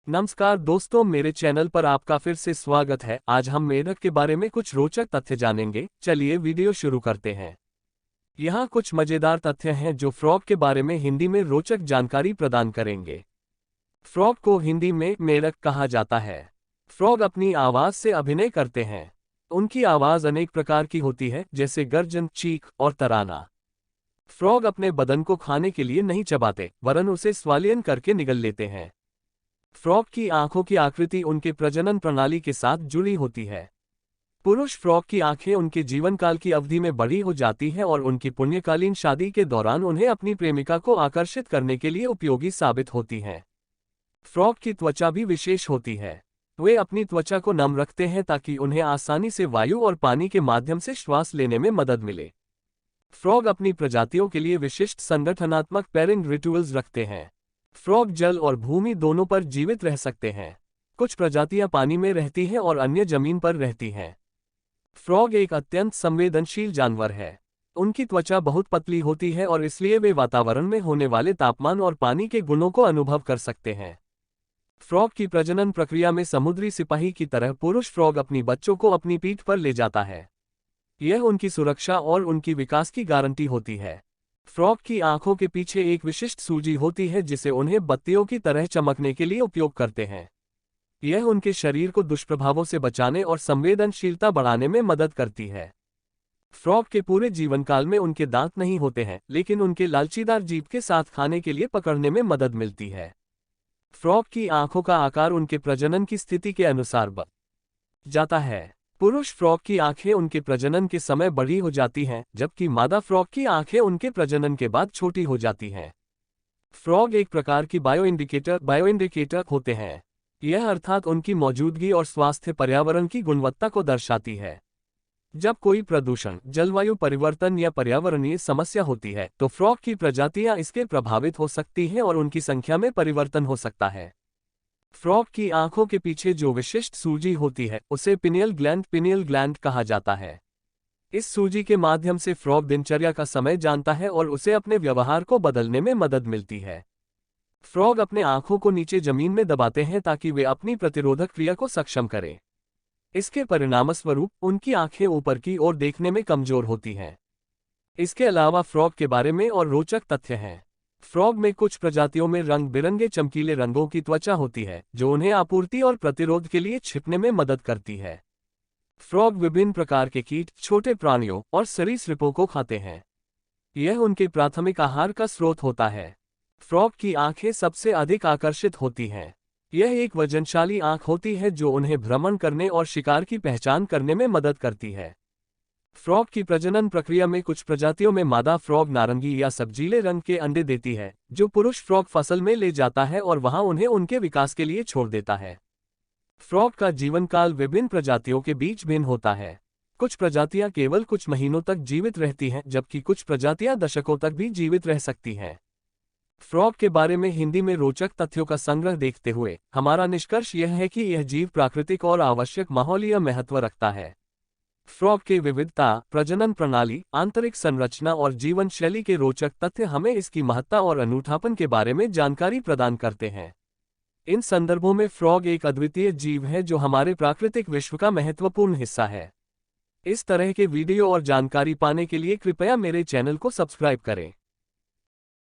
नमस्कार दोस्तों, मेरे चैनल पर आपका फिर से स्वागत है। आज हम मेढक के बारे में कुछ रोचक तथ्य जानेंगे। चलिए वीडियो शुरू करते हैं। यहाँ कुछ मजेदार तथ्य हैं जो फ्रॉग के बारे में हिंदी में रोचक जानकारी प्रदान करेंगे। फ्रॉग को हिंदी में मेढक कहा जाता है। फ्रॉग अपनी आवाज से अभिनय करते हैं। उनकी आवाज अनेक प्रकार की होती है, जैसे गर्जन, चीख और तराना। फ्रॉग अपने बदन को खाने के लिए नहीं चबाते, वरन उसे स्वालयन करके निगल लेते हैं। फ्रॉग की आंखों की आकृति उनके प्रजनन प्रणाली के साथ जुड़ी होती है। पुरुष फ्रॉग की आंखें उनके जीवनकाल की अवधि में बड़ी हो जाती हैं और उनकी पुण्यकालीन शादी के दौरान उन्हें अपनी प्रेमिका को आकर्षित करने के लिए उपयोगी साबित होती हैं। फ्रॉग की त्वचा भी विशेष होती है। वे अपनी त्वचा को नम रखते हैं ताकि उन्हें आसानी से वायु और पानी के माध्यम से श्वास लेने में मदद मिले। फ्रॉग अपनी प्रजातियों के लिए विशिष्ट संगठनात्मक पेयरिंग रिचुअल्स रखते हैं। फ्रॉग जल और भूमि दोनों पर जीवित रह सकते हैं। कुछ प्रजातियां पानी में रहती हैं और अन्य जमीन पर रहती हैं। फ्रॉग एक अत्यंत संवेदनशील जानवर है। उनकी त्वचा बहुत पतली होती है और इसलिए वे वातावरण में होने वाले तापमान और पानी के गुणों को अनुभव कर सकते हैं। फ्रॉग की प्रजनन प्रक्रिया में समुद्री सिपाही की तरह पुरुष फ्रॉग अपनी बच्चों को अपनी पीठ पर ले जाता है। यह उनकी सुरक्षा और उनकी विकास की गारंटी होती है। फ्रॉग की आंखों के पीछे एक विशिष्ट सूजी होती है जिसे उन्हें बत्तियों की तरह चमकने के लिए उपयोग करते हैं। यह उनके शरीर को दुष्प्रभावों से बचाने और संवेदनशीलता बढ़ाने में मदद करती है। फ्रॉग के पूरे जीवनकाल में उनके दांत नहीं होते हैं, लेकिन उनके लालचीदार जीभ के साथ खाने के लिए पकड़ने में मदद मिलती है। फ्रॉग की आंखों का आकार उनके प्रजनन की स्थिति के अनुसार बढ़ जाता है। पुरुष फ्रॉग की आंखें उनके प्रजनन के समय बड़ी हो जाती हैं, जबकि मादा फ्रॉग की आंखें उनके प्रजनन के बाद छोटी हो जाती हैं। फ्रॉग एक प्रकार की बायोइंडिकेटर होते हैं। यह अर्थात उनकी मौजूदगी और स्वास्थ्य पर्यावरण की गुणवत्ता को दर्शाती है। जब कोई प्रदूषण, जलवायु परिवर्तन या पर्यावरणीय समस्या होती है, तो फ्रॉग की प्रजातियां इसके प्रभावित हो सकती हैं और उनकी संख्या में परिवर्तन हो सकता है। फ्रॉग की आंखों के पीछे जो विशिष्ट सूजी होती है, उसे पिनियल ग्लैंड कहा जाता है। इस सूजी के माध्यम से फ्रॉग दिनचर्या का समय जानता है और उसे अपने व्यवहार को बदलने में मदद मिलती है। फ्रॉग अपने आंखों को नीचे जमीन में दबाते हैं ताकि वे अपनी प्रतिरोधक क्रिया को सक्षम करें। इसके परिणामस्वरूप उनकी आंखें ऊपर की ओर देखने में कमजोर होती हैं। इसके अलावा फ्रॉग के बारे में और रोचक तथ्य हैं। फ्रॉग में कुछ प्रजातियों में रंग बिरंगे चमकीले रंगों की त्वचा होती है, जो उन्हें आपूर्ति और प्रतिरोध के लिए छिपने में मदद करती है। फ्रॉग विभिन्न प्रकार के कीट, छोटे प्राणियों और सरीसृपों को खाते हैं। यह उनके प्राथमिक आहार का स्रोत होता है। फ्रॉग की आंखें सबसे अधिक आकर्षित होती हैं। यह एक वजनशाली आंख होती है जो उन्हें भ्रमण करने और शिकार की पहचान करने में मदद करती है। फ्रॉग की प्रजनन प्रक्रिया में कुछ प्रजातियों में मादा फ्रॉग नारंगी या सब्जीले रंग के अंडे देती है, जो पुरुष फ्रॉग फसल में ले जाता है और वहां उन्हें उनके विकास के लिए छोड़ देता है। फ्रॉग का जीवनकाल विभिन्न प्रजातियों के बीच भिन्न होता है। कुछ प्रजातियां केवल कुछ महीनों तक जीवित रहती हैं, जबकि कुछ प्रजातियां दशकों तक भी जीवित रह सकती हैं। फ्रॉग के बारे में हिंदी में रोचक तथ्यों का संग्रह देखते हुए हमारा निष्कर्ष यह है कि यह जीव प्राकृतिक और आवश्यक माहौलीय महत्व रखता है। फ्रॉग की विविधता, प्रजनन प्रणाली, आंतरिक संरचना और जीवन शैली के रोचक तथ्य हमें इसकी महत्ता और अनूठापन के बारे में जानकारी प्रदान करते हैं। इन संदर्भों में फ्रॉग एक अद्वितीय जीव है जो हमारे प्राकृतिक विश्व का महत्वपूर्ण हिस्सा है। इस तरह के वीडियो और जानकारी पाने के लिए कृपया मेरे चैनल को सब्सक्राइब करें।